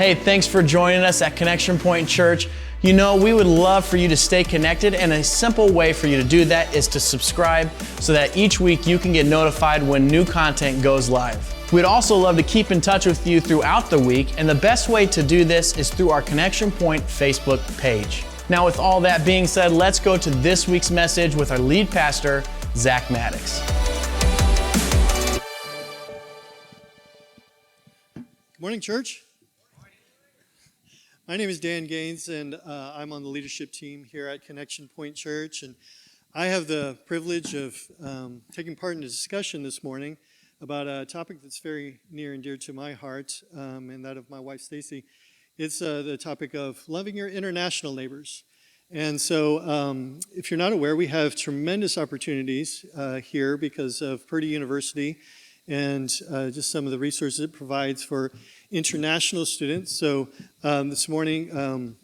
Hey, thanks for joining us at Connection Point Church. You know, we would love for you to stay connected, and a simple way for you to do that is to subscribe so that each week you can get notified when new content goes live. We'd also love to keep in touch with you throughout the week, and the best way to do this is through our Connection Point Facebook page. Now, with all that being said, let's go to this week's message with our lead pastor, Zach Maddox. Good morning, church. My name is Dan Gaines, and I'm on the leadership team here at Connection Point Church. And I have the privilege of taking part in a discussion this morning about a topic that's very near and dear to my heart and that of my wife, Stacy. It's the topic of loving your international neighbors. And so if you're not aware, we have tremendous opportunities here because of Purdue University and just some of the resources it provides for international students. So this morning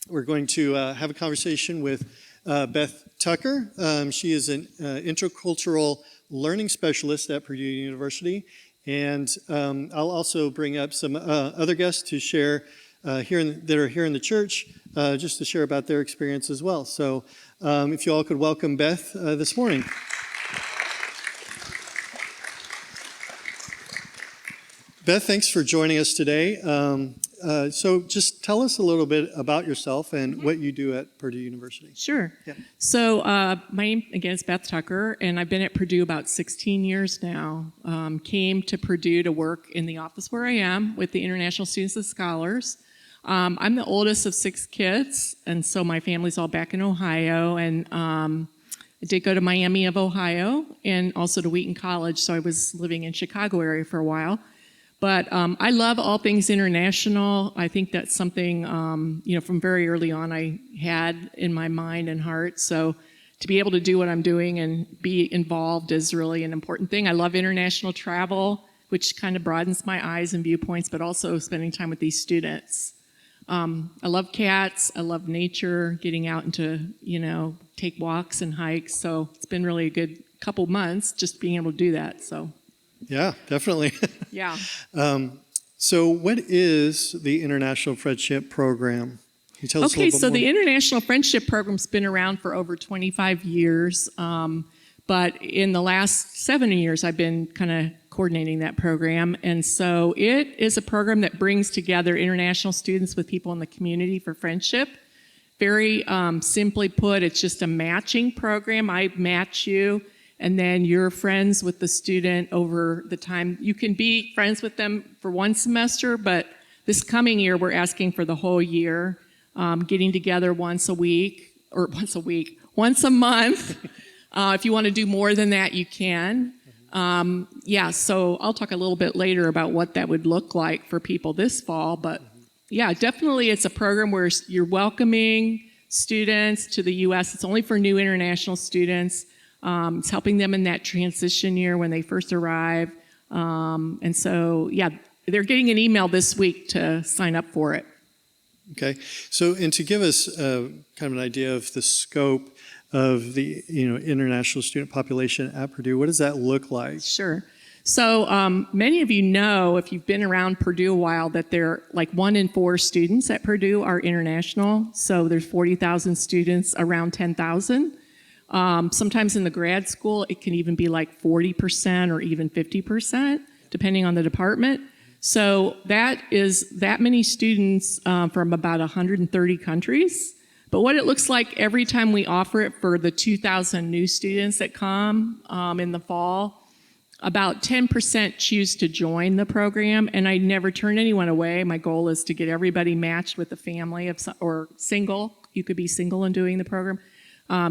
we're going to have a conversation with Beth Tucker. She is an intercultural learning specialist at Purdue University. And I'll also bring up some other guests to share that are here in the church, just to share about their experience as well. So if you all could welcome Beth this morning. Beth, thanks for joining us today. So just tell us a little bit about yourself and what you do at Purdue University. Sure. Yeah. So my name, again, is Beth Tucker, and I've been at Purdue about 16 years now. Came to Purdue to work in the office where I am with the International Students and Scholars. I'm the oldest of 6 kids, and so my family's all back in Ohio, and I did go to Miami of Ohio and also to Wheaton College, so I was living in Chicago area for a while. But I love all things international. I think that's something, from very early on I had in my mind and heart. So to be able to do what I'm doing and be involved is really an important thing. I love international travel, which kind of broadens my eyes and viewpoints, but also spending time with these students. I love cats. I love nature, getting out and to, take walks and hikes. So it's been really a good couple months just being able to do that. So. Yeah, definitely. Yeah. So what is the International Friendship Program? Can you tell us a Okay, little bit so more? the International Friendship Program's been around for over 25 years, but in the last 7 years I've been kind of coordinating that program. And so it is a program that brings together international students with people in the community for friendship. Very simply put, it's just a matching program. I match you, and then you're friends with the student over the time. You can be friends with them for one semester, but this coming year, we're asking for the whole year, getting together once a month. If you want to do more than that, you can. So I'll talk a little bit later about what that would look like for people this fall, but yeah, definitely it's a program where you're welcoming students to the U.S. It's only for new international students. It's helping them in that transition year when they first arrive. And so, they're getting an email this week to sign up for it. Okay. So, and to give us kind of an idea of the scope of the international student population at Purdue, what does that look like? Sure. So many of you know, if you've been around Purdue a while, that there like 1 in 4 students at Purdue are international. So there's 40,000 students, around 10,000. Sometimes in the grad school, it can even be like 40% or even 50%, depending on the department. So that is that many students from about 130 countries. But what it looks like every time we offer it for the 2,000 new students that come in the fall, about 10% choose to join the program, and I never turn anyone away. My goal is to get everybody matched with a family or single. You could be single and doing the program.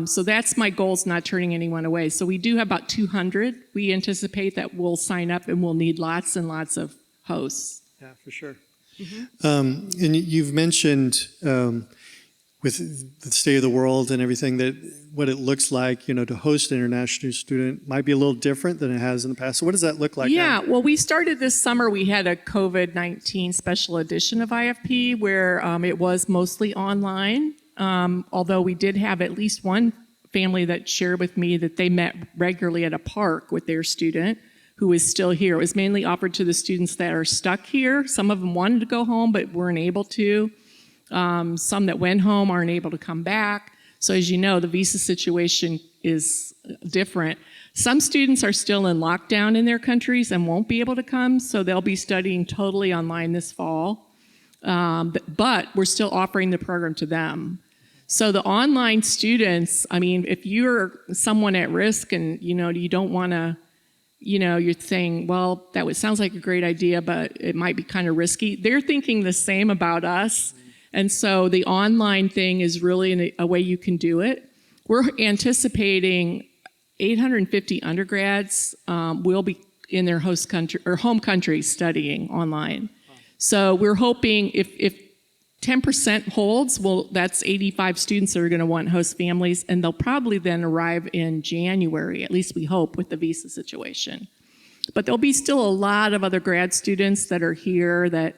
So that's my goal, is not turning anyone away. So we do have about 200. We anticipate that we'll sign up and we'll need lots and lots of hosts. Yeah, for sure. Mm-hmm. And you've mentioned with the state of the world and everything that what it looks like, to host an international student might be a little different than it has in the past. So what does that look like now? Well, we started this summer. We had a COVID-19 special edition of IFP where it was mostly online. Although we did have at least one family that shared with me that they met regularly at a park with their student who is still here. It was mainly offered to the students that are stuck here. Some of them wanted to go home but weren't able to. Some that went home aren't able to come back. So as you know, the visa situation is different. Some students are still in lockdown in their countries and won't be able to come, so they'll be studying totally online this fall. But we're still offering the program to them. So the online students, I mean, if you're someone at risk and, you don't want to, you're saying, well, sounds like a great idea, but it might be kind of risky. They're thinking the same about us. And so the online thing is really a way you can do it. We're anticipating 850 undergrads will be in their host country or home country studying online. So we're hoping if 10% holds, well, that's 85 students that are going to want host families, and they'll probably then arrive in January, at least we hope, with the visa situation. But there'll be still a lot of other grad students that are here that,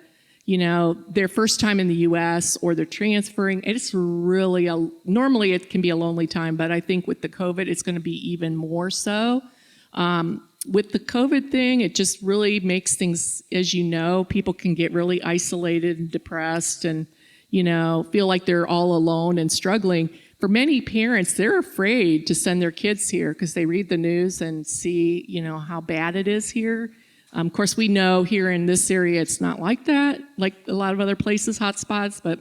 their first time in the U.S. or they're transferring. It's really normally it can be a lonely time, but I think with the COVID, it's going to be even more so. With the COVID thing, it just really makes things, as people can get really isolated and depressed and, feel like they're all alone and struggling. For many parents, they're afraid to send their kids here because they read the news and see, how bad it is here. Of course, we know here in this area it's not like that, like a lot of other places, hotspots, but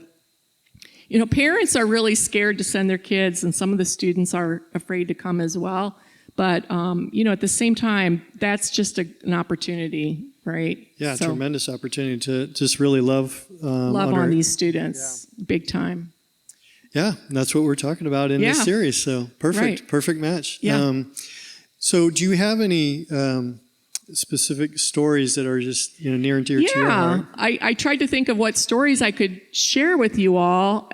parents are really scared to send their kids, and some of the students are afraid to come as well. But, at the same time, that's just an opportunity, right? Yeah, so, tremendous opportunity to just really love on these students, big time. Yeah, and that's what we're talking about in this series. So perfect match. Yeah. So do you have any specific stories that are just near and dear to your heart? I tried to think of what stories I could share with you all.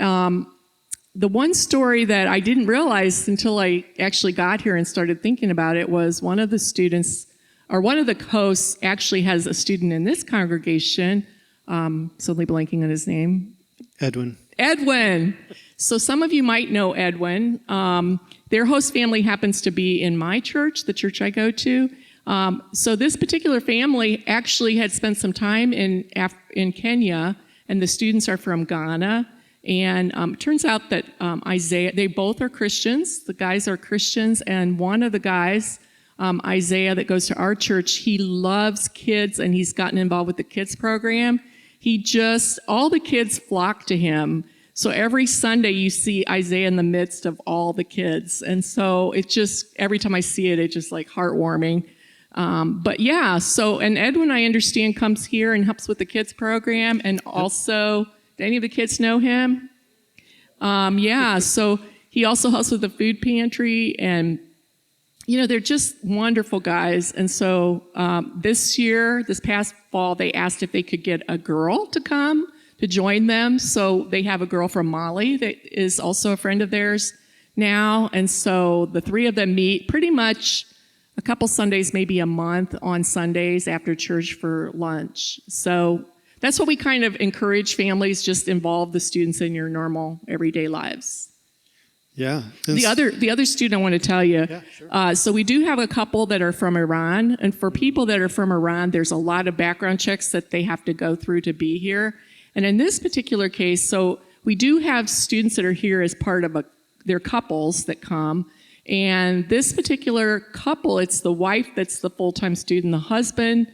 The one story that I didn't realize until I actually got here and started thinking about it was one of the students, or one of the hosts actually has a student in this congregation, suddenly blanking on his name. Edwin. So some of you might know Edwin. Their host family happens to be in my church, the church I go to. So this particular family actually had spent some time in Kenya, and the students are from Ghana. And it turns out that Isaiah, they both are Christians. The guys are Christians, and one of the guys, Isaiah, that goes to our church, he loves kids, and he's gotten involved with the kids program. All the kids flock to him. So every Sunday you see Isaiah in the midst of all the kids. And so every time I see it, it's just like heartwarming. And Edwin, I understand, comes here and helps with the kids program, and also, do any of the kids know him? So he also helps with the food pantry, and they're just wonderful guys. And so this past fall, they asked if they could get a girl to come to join them. So they have a girl from Mali that is also a friend of theirs now. And so the three of them meet pretty much a couple Sundays, maybe a month on Sundays after church for lunch. So that's what we kind of encourage families, just involve the students in your normal everyday lives. Yeah. The other student I want to tell you, so we do have a couple that are from Iran, and for people that are from Iran, there's a lot of background checks that they have to go through to be here. And in this particular case, so we do have students that are here as part of their couples that come. And this particular couple, it's the wife that's the full-time student. The husband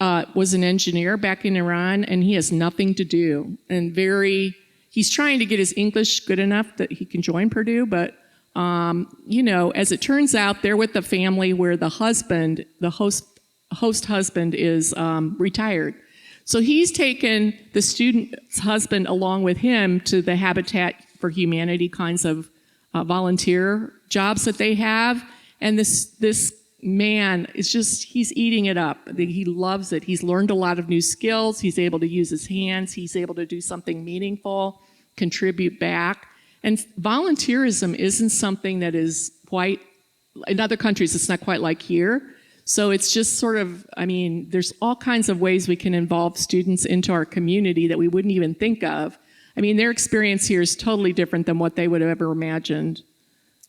was an engineer back in Iran, and he has nothing to do. And he's trying to get his English good enough that he can join Purdue. But, as it turns out, they're with the family where the host husband is retired. So he's taken the student's husband along with him to the Habitat for Humanity kinds of volunteer jobs that they have. And this man is he's eating it up. He loves it. He's learned a lot of new skills. He's able to use his hands. He's able to do something meaningful, contribute back. And volunteerism isn't something that is quite, in other countries, it's not quite like here. So it's just there's all kinds of ways we can involve students into our community that we wouldn't even think of. Their experience here is totally different than what they would have ever imagined.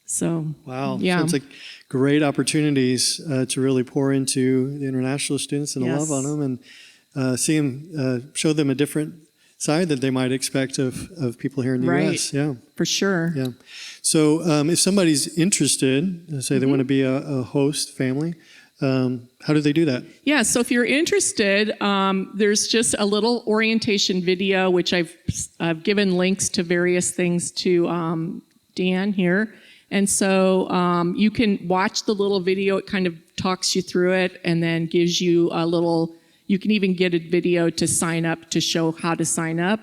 So, Wow. yeah. Sounds like great opportunities to really pour into the international students and Yes. love on them and see them, show them a different side that they might expect of people here in the Right. U.S. Yeah. For sure. Yeah. So if somebody's interested, say they want to be a host family, how do they do that? Yeah, so if you're interested, there's just a little orientation video, which I've given links to various things to Dan here. And so you can watch the little video. It kind of talks you through it and then gives you a little, you can even get a video to sign up to show how to sign up.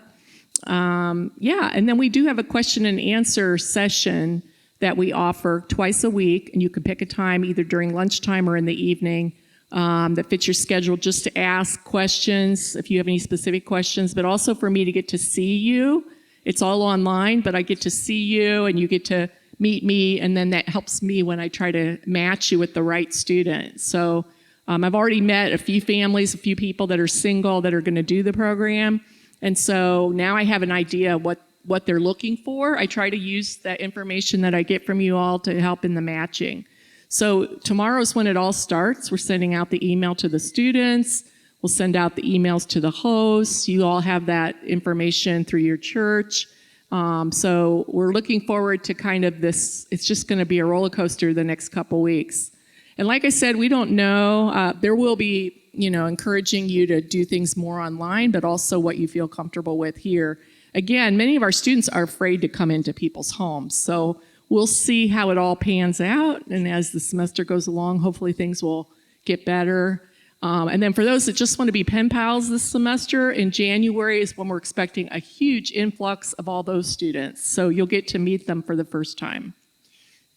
Yeah, and then we do have a question and answer session that we offer twice a week, and you can pick a time either during lunchtime or in the evening that fits your schedule just to ask questions if you have any specific questions, but also for me to get to see you. It's all online, but I get to see you and you get to meet me, and then that helps me when I try to match you with the right student. So I've already met a few families, a few people that are single that are going to do the program, and so now I have an idea of what they're looking for. I try to use that information that I get from you all to help in the matching. So tomorrow's when it all starts. We're sending out the email to the students. We'll send out the emails to the hosts. You all have that information through your church. So we're looking forward to kind of this. It's just going to be a roller coaster the next couple weeks. And like I said, we don't know. There will be, encouraging you to do things more online, but also what you feel comfortable with here. Again, many of our students are afraid to come into people's homes. So we'll see how it all pans out. And as the semester goes along, hopefully things will get better. And then for those that just want to be pen pals this semester, in January is when we're expecting a huge influx of all those students. So you'll get to meet them for the first time.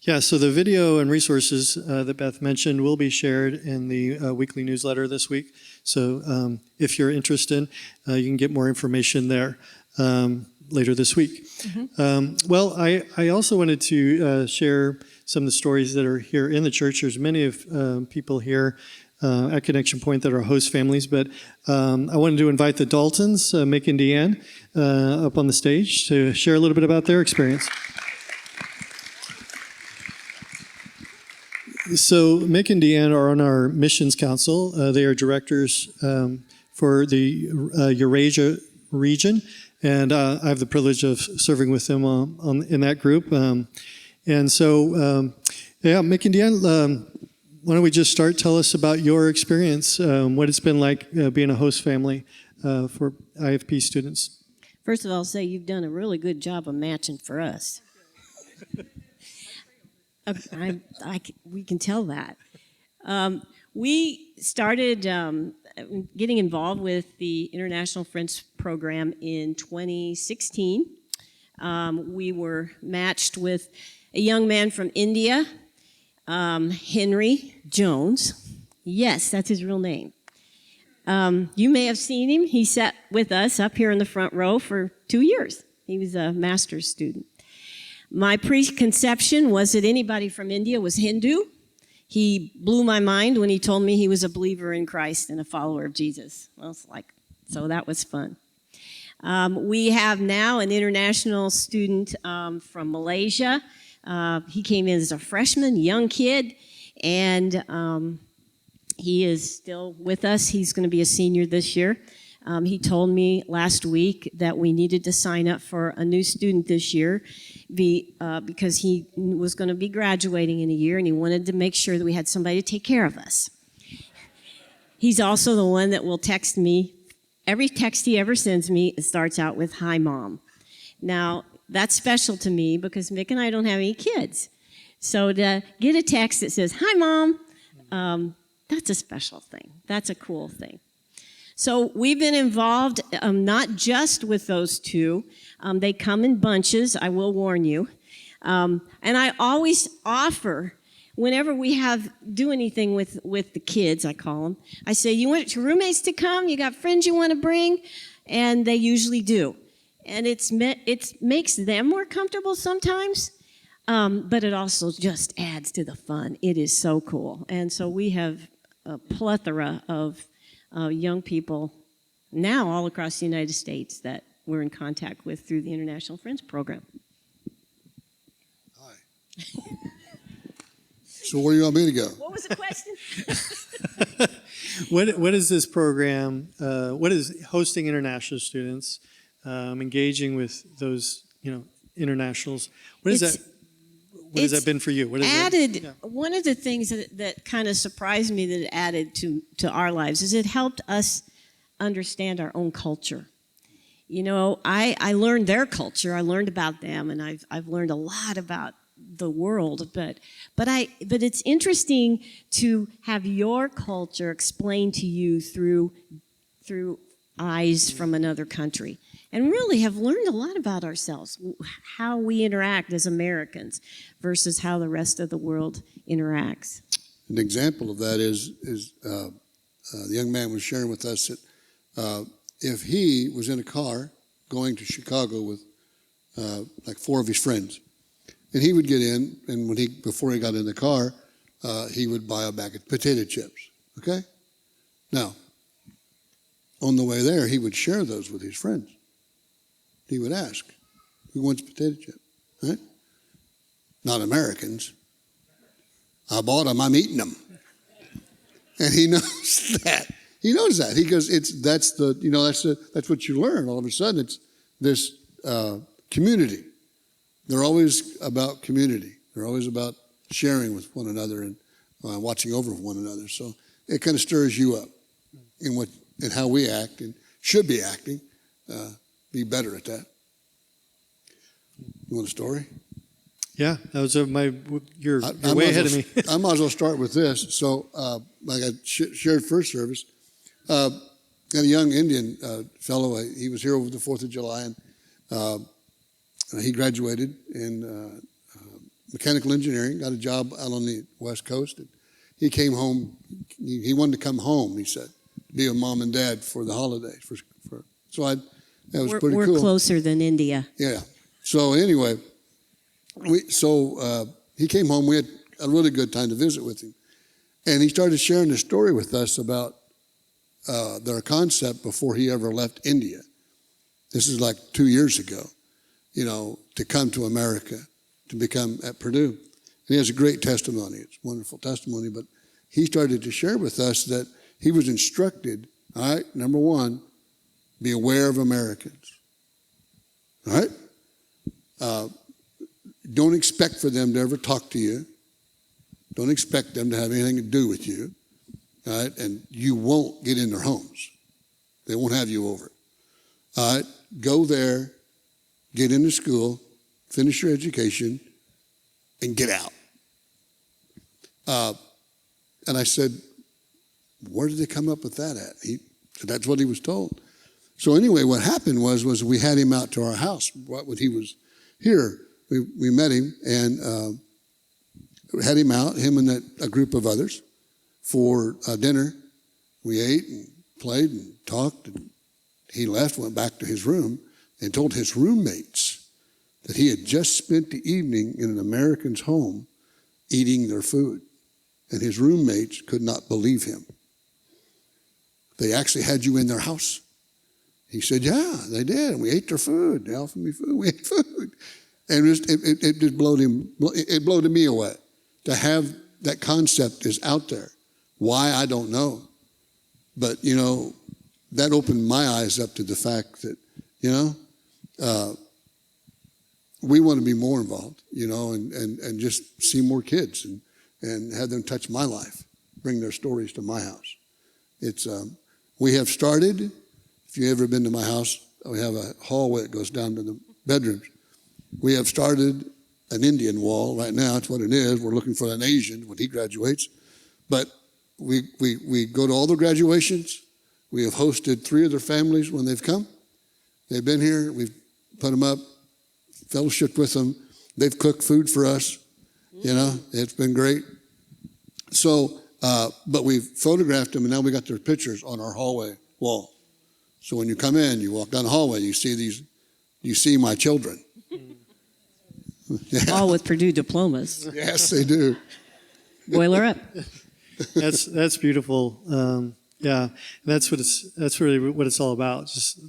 Yeah, so the video and resources that Beth mentioned will be shared in the weekly newsletter this week. So if you're interested, you can get more information there later this week. Well, I also wanted to share some of the stories that are here in the church. There's many of people here at Connection Point that are host families, but I wanted to invite the Daltons, Mick and Deanne, up on the stage to share a little bit about their experience. So Mick and Deanne are on our missions council. They are directors for the Eurasia region, and I have the privilege of serving with them in that group. And so, Mick and Deanne, why don't we just start? Tell us about your experience, what it's been like being a host family for IFP students. First of all, I'll say you've done a really good job of matching for us. We can tell that. We started getting involved with the International Friends Program in 2016. We were matched with a young man from India, Henry Jones. Yes, that's his real name. You may have seen him. He sat with us up here in the front row for 2 years. He was a master's student. My preconception was that anybody from India was Hindu. He blew my mind when he told me he was a believer in Christ and a follower of Jesus. Well, so that was fun. We have now an international student from Malaysia. He came in as a freshman, young kid, and he is still with us. He's going to be a senior this year. He told me last week that we needed to sign up for a new student this year because he was going to be graduating in a year, and he wanted to make sure that we had somebody to take care of us. He's also the one that will text me. Every text he ever sends me starts out with, "Hi, Mom." Now, that's special to me because Mick and I don't have any kids. So to get a text that says, "Hi, Mom," that's a special thing. That's a cool thing. So we've been involved not just with those two. They come in bunches, I will warn you. And I always offer, whenever we do anything with the kids, I call them, I say, "You want your roommates to come? You got friends you want to bring?" And they usually do. And it makes them more comfortable sometimes, but it also just adds to the fun. It is so cool. And so we have a plethora of young people now all across the United States that we're in contact with through the International Friends Program. Hi. So where do you want me to go? What was the question? What is this program? What is hosting international students, engaging with those internationals? What is that? What has that been for you? What is added, yeah. One of the things that kind of surprised me that it added to our lives is it helped us understand our own culture. You know, I learned their culture. I learned about them, and I've learned a lot about the world. But it's interesting to have your culture explained to you through eyes from another country, and really have learned a lot about ourselves, how we interact as Americans versus how the rest of the world interacts. An example of that is the young man was sharing with us that if he was in a car going to Chicago with like 4 of his friends, and he would get in, and before he got in the car, he would buy a bag of potato chips. Okay? Now, on the way there, he would share those with his friends. He would ask, "Who wants potato chip?" Right? Not Americans. I bought them. I'm eating them, and he knows that. He knows that. He goes, that's what you learn. All of a sudden, it's this community. They're always about community. They're always about sharing with one another and watching over one another. So it kind of stirs you up in how we act and should be acting. Be better at that. You want a story? Yeah, that was you're I way ahead of me. I might as well start with this. So, like I shared first service, and a young Indian fellow, he was here over the 4th of July, and he graduated in mechanical engineering, got a job out on the West Coast. And he came home. He wanted to come home, he said, be with mom and dad for the holidays. That was pretty cool. We're closer than India. Yeah. So anyway, he came home. We had a really good time to visit with him. And he started sharing the story with us about their concept before he ever left India. This is like 2 years ago, to come to America, to become at Purdue. And he has a great testimony. It's a wonderful testimony. But he started to share with us that he was instructed, all right, number one, be aware of Americans. All right? Don't expect for them to ever talk to you. Don't expect them to have anything to do with you. All right? And you won't get in their homes. They won't have you over. All right? Go there, get into school, finish your education, and get out. And I said, where did they come up with that at? He said, that's what he was told. So anyway, what happened was we had him out to our house when he was here. We met him and had him out, him and a group of others, for dinner. We ate and played and talked. And he left, went back to his room, and told his roommates that he had just spent the evening in an American's home eating their food. And his roommates could not believe him. They actually had you in their house? He said, yeah, they did. And we ate their food. They offered me food. We ate food. And it just blew me away. To have that concept is out there. Why, I don't know. But, that opened my eyes up to the fact that, we want to be more involved, and just see more kids and have them touch my life, bring their stories to my house. It's we have started. If you've ever been to my house, we have a hallway that goes down to the bedrooms. We have started an Indian wall right now. That's what it is. We're looking for an Asian when he graduates. But we go to all the graduations. We have hosted 3 of their families when they've come. They've been here. We've put them up, fellowshiped with them. They've cooked food for us. It's been great. So, but we've photographed them, and now we got their pictures on our hallway wall. So when you come in, you walk down the hallway, you see my children. Yeah. All with Purdue diplomas. Yes, they do. Boiler up. That's beautiful. Yeah, that's really what it's all about. Just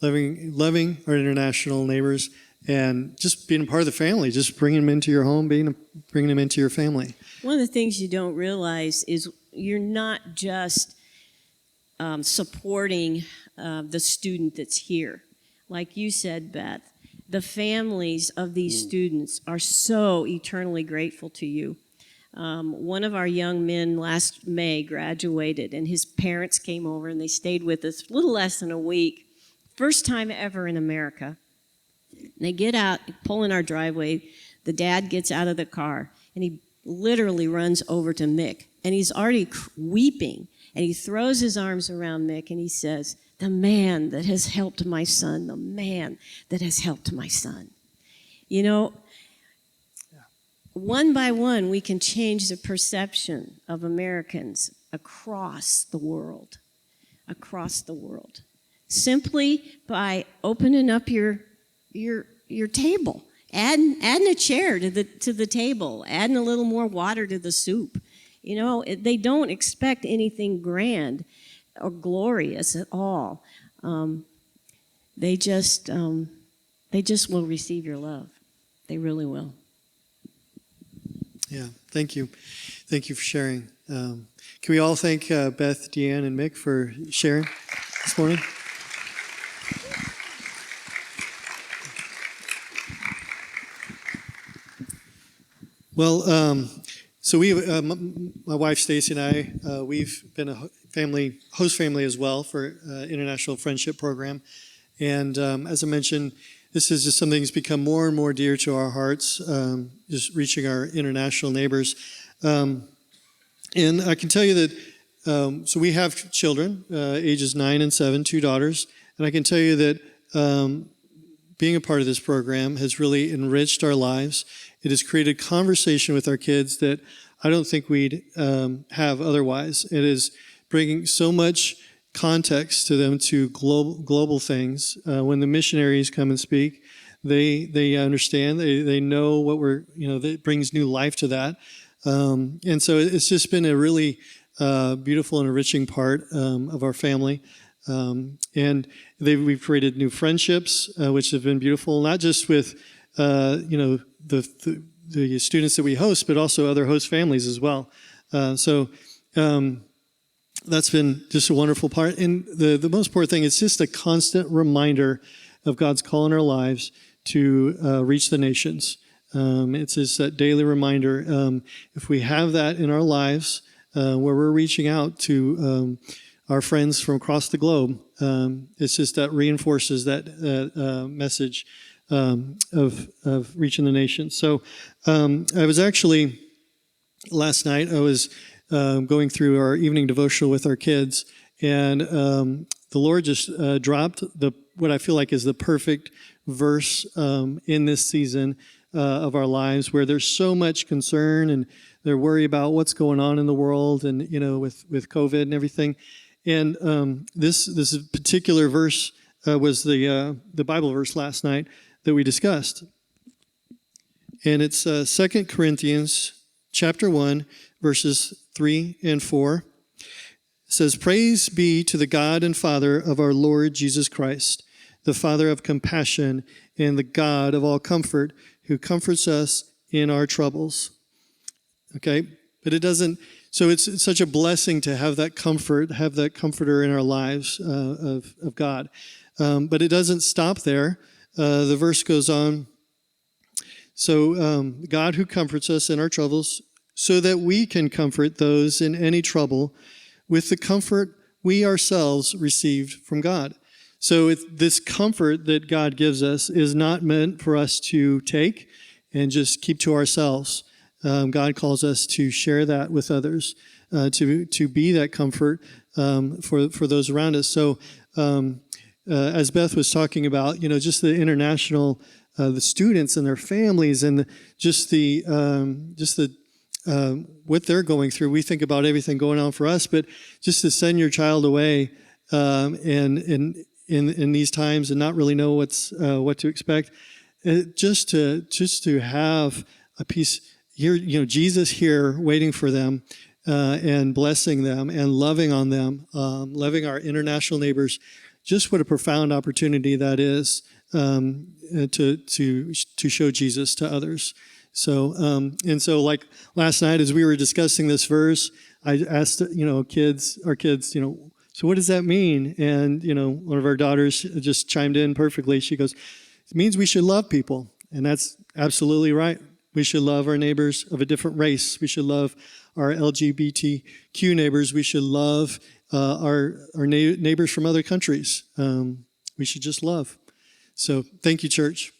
loving our international neighbors and just being a part of the family, just bringing them into your home, bringing them into your family. One of the things you don't realize is you're not just supporting the student that's here. Like you said, Beth, the families of these students are so eternally grateful to you. One of our young men last May graduated, and his parents came over and they stayed with us a little less than a week. First time ever in America. And they get out, pull in our driveway. The dad gets out of the car, and he literally runs over to Mick, and he's already weeping, and he throws his arms around Mick, and he says, "The man that has helped my son, the man that has helped my son." You know, one by one, we can change the perception of Americans across the world, simply by opening up your table, adding a chair to the table, adding a little more water to the soup. You know, they don't expect anything grand or glorious at all. They just will receive your love. They really will. Yeah, thank you. Thank you for sharing. Can we all thank Beth, Deanne, and Mick for sharing this morning? Well, so we, my wife Stacy and I, we've been a host family as well for International Friendship Program, and as I mentioned, this is just something that's become more and more dear to our hearts, just reaching our international neighbors. And I can tell you that, so we have children, ages 9 and 7, 2 daughters, and I can tell you that being a part of this program has really enriched our lives. It has created conversation with our kids that I don't think we'd have otherwise. It is bringing so much context to them to global things. When the missionaries come and speak, they understand, they know what that brings new life to that. And so it's just been a really beautiful and enriching part of our family. And we've created new friendships, which have been beautiful, not just with the students that we host, but also other host families as well. So that's been just a wonderful part. And the most important thing, it's just a constant reminder of God's call in our lives to reach the nations. It's just that daily reminder. If we have that in our lives, where we're reaching out to our friends from across the globe, it's just that reinforces that message of reaching the nations. So I was actually, last night, I was going through our evening devotional with our kids, and the Lord just dropped what I feel like is the perfect verse in this season of our lives, where there's so much concern and they're worried about what's going on in the world, and with COVID and everything. And this particular verse was the Bible verse last night that we discussed, and it's 2 Corinthians chapter 1, verses 3 and 4. It says, "Praise be to the God and Father of our Lord Jesus Christ, the Father of compassion and the God of all comfort, who comforts us in our troubles." Okay, but it doesn't. So it's such a blessing to have that comfort, have that comforter in our lives of God. But it doesn't stop there. The verse goes on. So God who comforts us in our troubles, so that we can comfort those in any trouble with the comfort we ourselves received from God. So this comfort that God gives us is not meant for us to take and just keep to ourselves. God calls us to share that with others, to be that comfort for those around us. So as Beth was talking about, just the international, the students and their families, and just the what they're going through. We think about everything going on for us, but just to send your child away and in these times and not really know what to expect, just to have a peace here, Jesus here waiting for them and blessing them and loving on them, loving our international neighbors. just what a profound opportunity that is to show Jesus to others. So and so, like last night as we were discussing this verse, I asked our kids, so what does that mean? And one of our daughters just chimed in perfectly. She goes, it means we should love people, and that's absolutely right. We should love our neighbors of a different race. We should love our LGBTQ neighbors. We should love our neighbors from other countries. We should just love. So thank you, church.